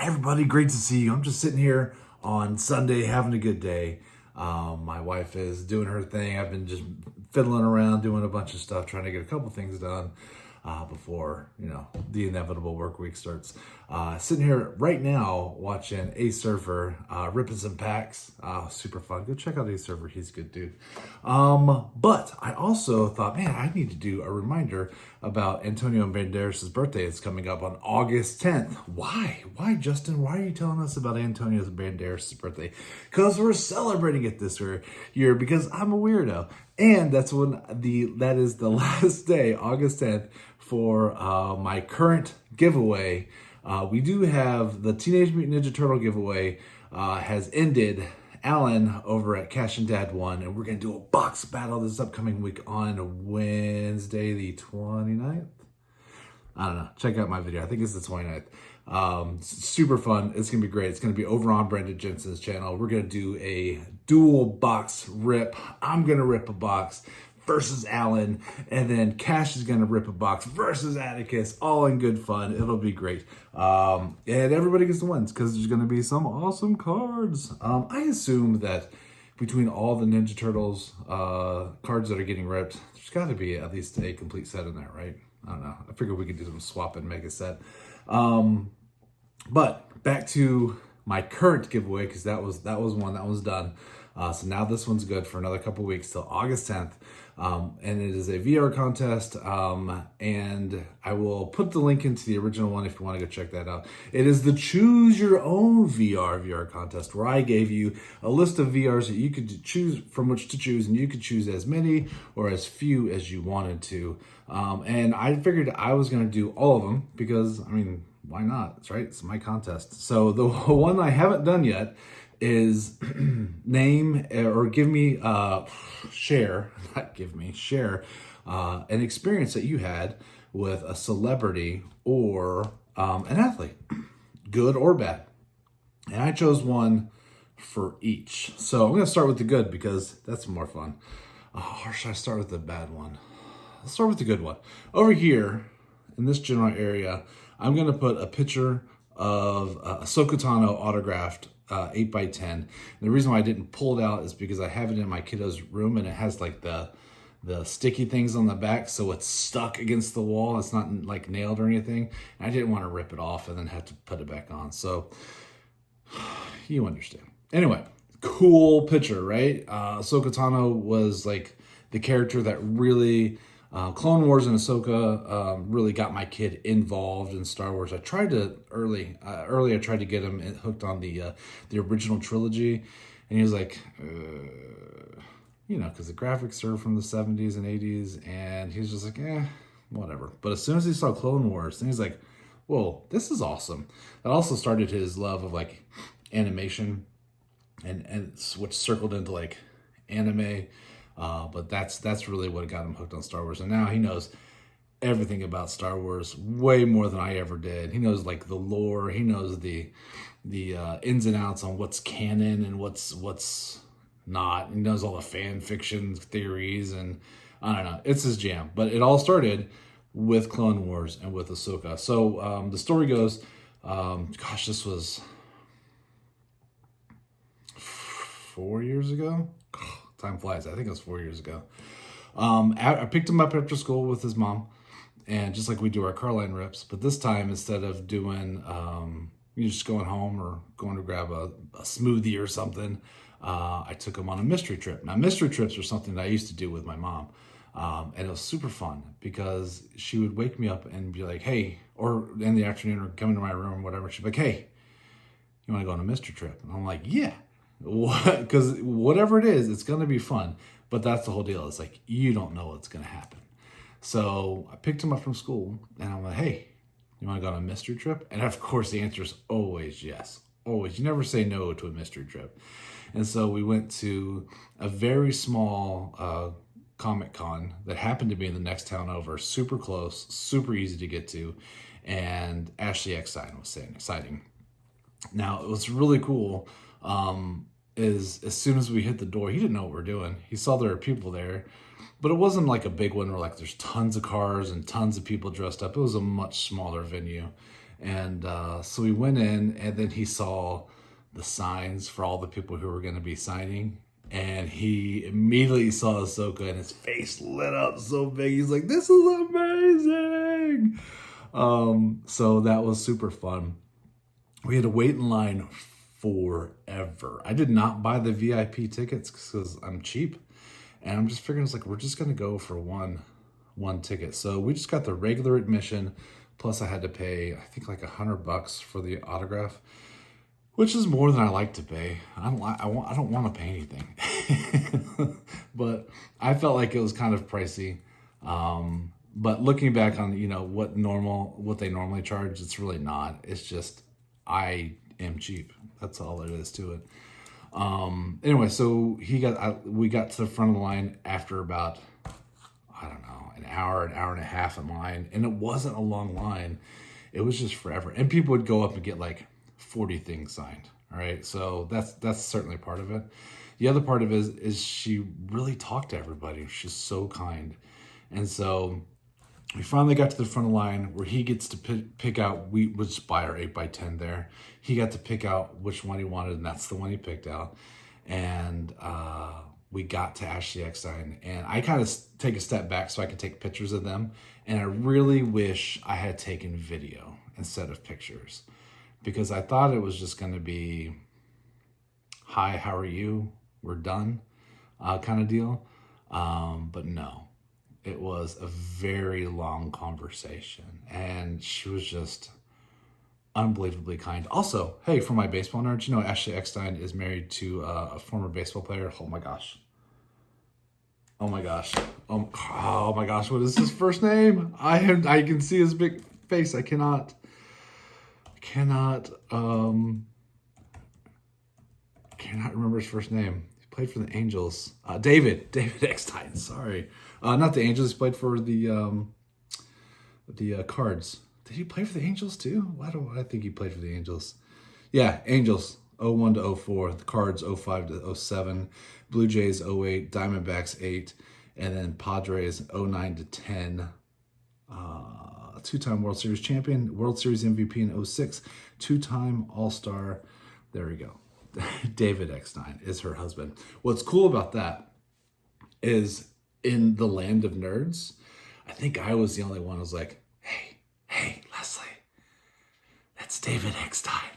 Everybody, great to see you. I'm just sitting here on Sunday having a good day. My wife is doing her thing. I've been just fiddling around doing a bunch of stuff, trying to get a couple things done before, the inevitable work week starts. Sitting here right now watching A Surfer ripping some packs. Super fun. Go check out A Surfer. He's a good dude. But I also thought, man, I need to do a reminder about Antonio Banderas' birthday. It's coming up on August 10th. Why? Why, Justin? Why are you telling us about Antonio Banderas' birthday? Because we're celebrating it this year because I'm a weirdo. And that is the last day, August 10th, for my current giveaway. We do have the Teenage Mutant Ninja Turtle giveaway has ended. Alan over at Cash and Dad won, and we're going to do a box battle this upcoming week on Wednesday, the 29th. I don't know. Check out my video. I think it's the 29th. Super fun. It's going to be great. It's going to be over on Brandon Jensen's channel. We're going to do a dual box rip. I'm going to rip a box versus Alan, and then Cash is going to rip a box versus Atticus, all in good fun. It'll be great. And everybody gets the wins because there's going to be some awesome cards. I assume that between all the Ninja Turtles cards that are getting ripped, there's got to be at least a complete set in there, right? I don't know. I figured we could do some swap and make a set. But back to my current giveaway, because that was one that was done. So now this one's good for another couple weeks till August 10th. And it is a VR contest. And I will put the link into the original one if you want to go check that out. It is the Choose Your Own VR contest, where I gave you a list of VRs that you could choose from which to choose, and you could choose as many or as few as you wanted to. And I figured I was going to do all of them because, why not? That's right. It's my contest. So the one I haven't done yet is name or share an experience that you had with a celebrity or an athlete, good or bad. And I chose one for each. So I'm going to start with the good because that's more fun. Or should I start with the bad one? Let's start with the good one. Over here in this general area, I'm going to put a picture of Ahsoka Tano autographed 8x10. And the reason why I didn't pull it out is because I have it in my kiddo's room, and it has like the sticky things on the back, so it's stuck against the wall. It's not like nailed or anything. And I didn't want to rip it off and then have to put it back on. So you understand. Anyway, cool picture, right? Ahsoka Tano was like the character that really Clone Wars and Ahsoka really got my kid involved in Star Wars. I tried to early I tried to get him hooked on the original trilogy, and he was like, because the graphics are from the 70s and 80s, and he was just like, whatever. But as soon as he saw Clone Wars, then he's like, whoa, this is awesome. That also started his love of like animation, and which circled into like anime. But that's really what got him hooked on Star Wars. And now he knows everything about Star Wars way more than I ever did. He knows like the lore. He knows the ins and outs on what's canon and what's not. He knows all the fan fiction theories, and I don't know. It's his jam. But it all started with Clone Wars and with Ahsoka. So the story goes, this was 4 years ago. Time flies. I think it was 4 years ago. I picked him up after school with his mom, and just like we do our car line rips, but this time instead of doing just going home or going to grab a smoothie or something, I took him on a mystery trip. Now, mystery trips are something that I used to do with my mom, and it was super fun because she would wake me up and be like, hey, or in the afternoon or come into my room or whatever. She'd be like, hey, you want to go on a mystery trip? And I'm like, yeah. Because whatever it is, it's going to be fun. But that's the whole deal. It's like, you don't know what's going to happen. So I picked him up from school, and I'm like, hey, you want to go on a mystery trip? And of course, the answer is always yes. Always. You never say no to a mystery trip. And so we went to a very small Comic Con that happened to be in the next town over. Super close, super easy to get to. And Ashley Eckstein was saying exciting. Now, it was really cool. Is as soon as we hit the door, he didn't know what we were doing. He saw there were people there, but it wasn't like a big one where like there's tons of cars and tons of people dressed up. It was a much smaller venue. And so we went in, and then he saw the signs for all the people who were going to be signing. And he immediately saw Ahsoka, and his face lit up so big. He's like, "This is amazing!" So that was super fun. We had to wait in line forever. I did not buy the VIP tickets because I'm cheap, and I'm just figuring it's like we're just gonna go for one ticket. So we just got the regular admission, plus I had to pay I think like $100 for the autograph, which is more than I like to pay. I don't want to pay anything, but I felt like it was kind of pricey. But looking back on what they normally charge, it's really not. It's just I am cheap. That's all there is to it. Anyway, so we got to the front of the line after about, I don't know, an hour and a half in line, and it wasn't a long line. It was just forever, and people would go up and get like 40 things signed. All right, so that's certainly part of it. The other part of it is she really talked to everybody. She's so kind, and so we finally got to the front of the line where he gets to pick out. We would buy our 8x10 there. He got to pick out which one he wanted, and that's the one he picked out. And we got to Ashley Eckstein, and I kind of take a step back so I could take pictures of them. And I really wish I had taken video instead of pictures, because I thought it was just going to be, "Hi, how are you? We're done," kind of deal. But no. It was a very long conversation, and she was just unbelievably kind. Also, hey, for my baseball nerds, Ashley Eckstein is married to a former baseball player. Oh my gosh. Oh my gosh. Oh my gosh. What is his first name? I can see his big face. I cannot remember his first name. Played for the Angels. David Eckstein. Sorry, not the Angels. He played for the Cards. Did he play for the Angels too? Why do I think he played for the Angels? Yeah, Angels 01 to 04, the Cards 05 to 07, Blue Jays 08, Diamondbacks 8, and then Padres 09 to 10. Two-time World Series champion, World Series MVP in 06, two-time All-Star. There we go. David Eckstein is her husband. What's cool about that is in the land of nerds, I think I was the only one who was like, hey, Leslie, that's David Eckstein.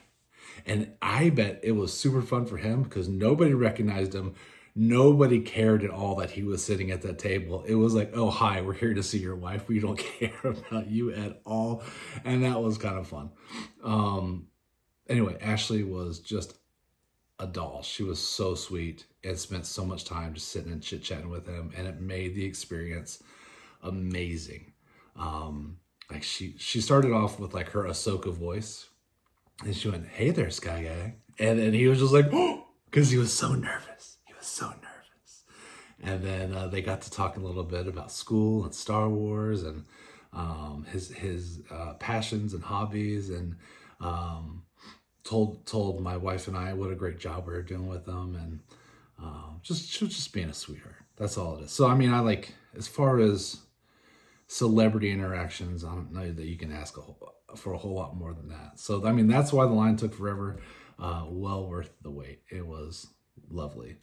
And I bet it was super fun for him because nobody recognized him. Nobody cared at all that he was sitting at that table. It was like, "Oh, hi, we're here to see your wife. We don't care about you at all." And that was kind of fun. Anyway, Ashley was just a doll. She was so sweet and spent so much time just sitting and chit-chatting with him, and it made the experience amazing. Like she started off with like her Ahsoka voice, and she went, "Hey there, Sky Guy," and then he was just like, "Oh," because he was so nervous. And then they got to talk a little bit about school and Star Wars and his passions and hobbies, and told my wife and I what a great job we were doing with them, and she was just being a sweetheart. That's all it is. So I mean, I like, as far as celebrity interactions, I don't know that you can ask for a whole lot more than that. So I mean, that's why the line took forever. Well worth the wait. It was lovely.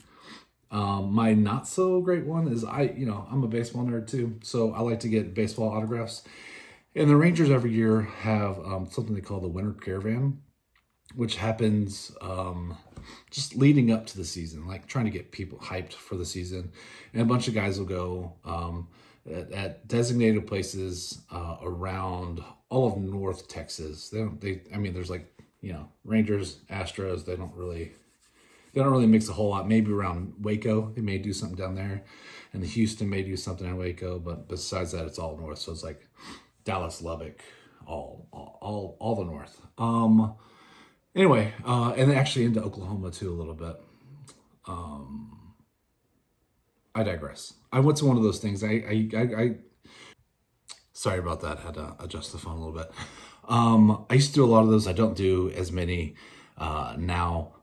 My not so great one is I'm a baseball nerd too, so I like to get baseball autographs. And the Rangers every year have something they call the Winter Caravan, which happens just leading up to the season, like trying to get people hyped for the season. And a bunch of guys will go at designated places around all of North Texas. There's like, Rangers, Astros, they don't really mix a whole lot. Maybe around Waco, they may do something down there, and the Houston may do something in Waco. But besides that, it's all north. So it's like Dallas, Lubbock, all the north. Anyway, and then actually into Oklahoma too a little bit. I digress. I went to one of those things. I sorry about that. Had to adjust the phone a little bit. I used to do a lot of those. I don't do as many now.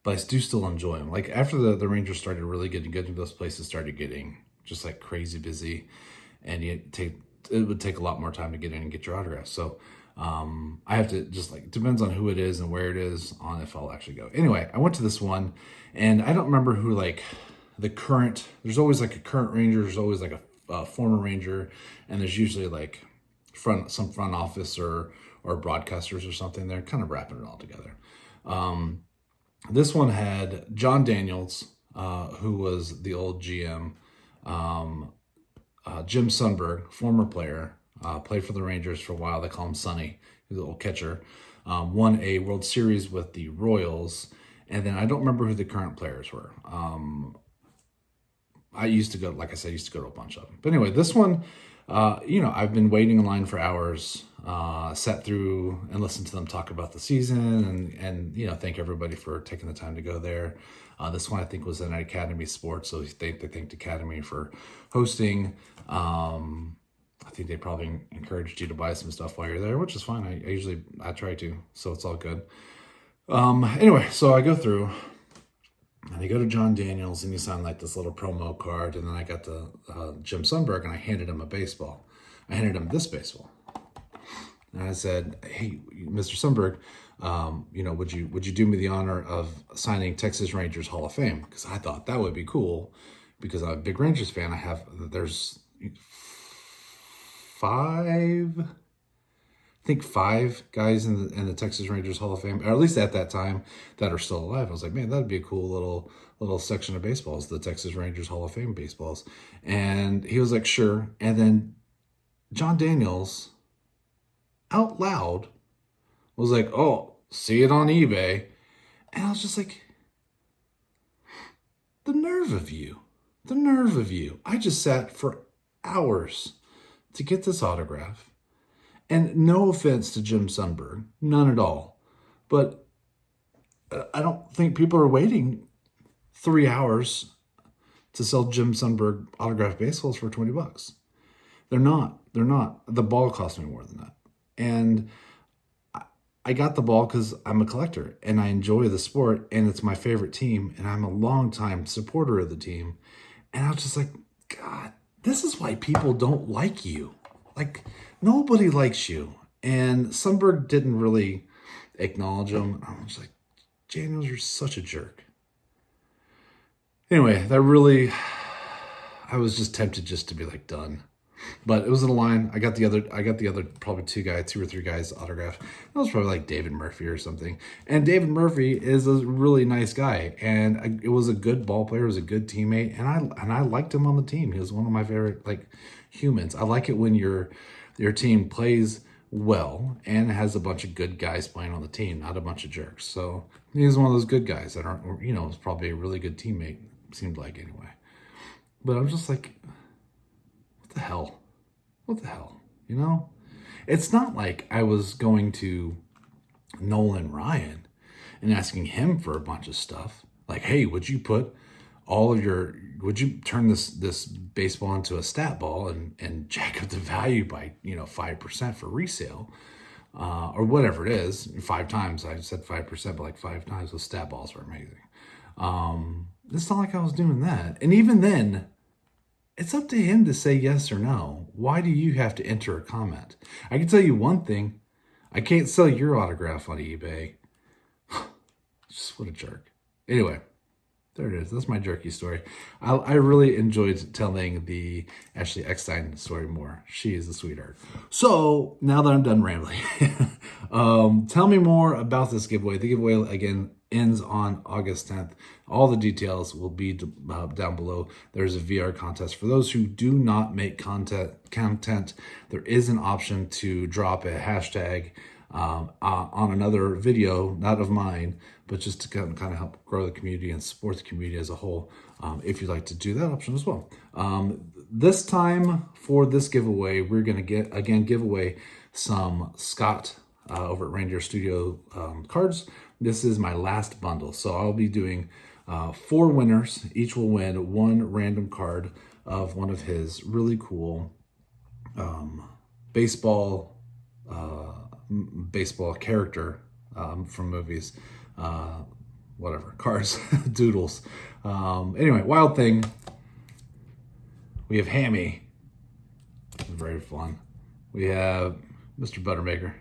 But I do still enjoy them. Like after the Rangers started really getting good, those places started getting just like crazy busy, and it would take a lot more time to get in and get your autograph. So I have to just like, depends on who it is and where it is on if I'll actually go. Anyway, I went to this one and I don't remember who like there's always like a current ranger, there's always like a former ranger, and there's usually like some front office or broadcasters or something. They're kind of wrapping it all together. This one had John Daniels, who was the old GM, Jim Sundberg, former player, played for the Rangers for a while. They call him Sonny. He's the old catcher. Won a World Series with the Royals. And then I don't remember who the current players were. I used to go, like I said, I used to go to a bunch of them. But anyway, this one, I've been waiting in line for hours, sat through and listened to them talk about the season and thank everybody for taking the time to go there. This one I think was an Academy Sports, so they thanked Academy for hosting. I think they probably encouraged you to buy some stuff while you're there, which is fine. I try to, so it's all good. Anyway, so I go through and I go to John Daniels and you sign like this little promo card, and then I got the Jim Sundberg and I handed him a baseball. I handed him this baseball. And I said, "Hey, Mr. Sundberg, would you do me the honor of signing Texas Rangers Hall of Fame?" Because I thought that would be cool, because I'm a big Rangers fan. There's five guys in the Texas Rangers Hall of Fame, or at least at that time, that are still alive. I was like, man, that'd be a cool little section of baseballs, the Texas Rangers Hall of Fame baseballs. And he was like, sure. And then John Daniels out loud was like, oh, see it on eBay. And I was just like, the nerve of you. I just sat for hours to get this autograph. And no offense to Jim Sundberg, none at all. But I don't think people are waiting 3 hours to sell Jim Sundberg autographed baseballs for $20. They're not. The ball cost me more than that. And I got the ball because I'm a collector and I enjoy the sport and it's my favorite team and I'm a longtime supporter of the team. And I was just like, God, this is why people don't like you. Like, nobody likes you. And Sundberg didn't really acknowledge him. I was like, Daniels, you're such a jerk. Anyway, I was just tempted just to be like, done. But it was in a line. I got the other probably two or three guys autographed. That was probably like David Murphy or something. And David Murphy is a really nice guy, and it was a good ball player. It was a good teammate, and I liked him on the team. He was one of my favorite like humans. I like it when your team plays well and has a bunch of good guys playing on the team, not a bunch of jerks. So he's one of those good guys that aren't, is probably a really good teammate. Seemed like anyway. But I'm just like, what the hell, It's not like I was going to Nolan Ryan and asking him for a bunch of stuff. Like, hey, would you turn this baseball into a stat ball and jack up the value by, 5% for resale, or whatever it is, 5 times. I said 5%, but like 5 times. Those stat balls were amazing. It's not like I was doing that. And even then, it's up to him to say yes or no. Why do you have to enter a comment? I can tell you one thing. I can't sell your autograph on eBay. Just what a jerk. Anyway, there it is. That's my jerky story. I really enjoyed telling the Ashley Eckstein story more. She is a sweetheart. So now that I'm done rambling, tell me more about this giveaway. The giveaway, again, ends on August 10th. All the details will be down below. There's a VR contest. For those who do not make content, there is an option to drop a hashtag on another video, not of mine, but just to kind of help grow the community and support the community as a whole, if you'd like to do that option as well. This time for this giveaway, we're going to give away some Scott over at Ranger Studio cards. This is my last bundle, so I'll be doing 4 winners. Each will win 1 random card of one of his really cool baseball character from movies, whatever, cars, doodles. Anyway, Wild Thing. We have Hammy. Very fun. We have Mr. Buttermaker.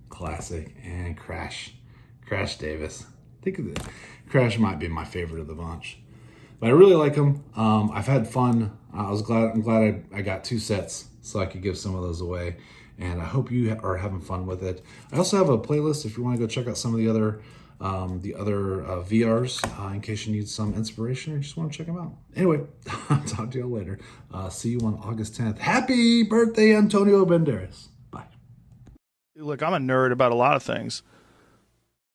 classic, and Crash Davis. I think Crash might be my favorite of the bunch, but I really like them. I've had fun. I'm glad I got 2 sets so I could give some of those away, and I hope you are having fun with it. I also have a playlist if you want to go check out some of the other VRs in case you need some inspiration or just want to check them out. Anyway, I'll talk to y'all later. See you on August 10th. Happy birthday, Antonio Banderas. Bye. Look, I'm a nerd about a lot of things.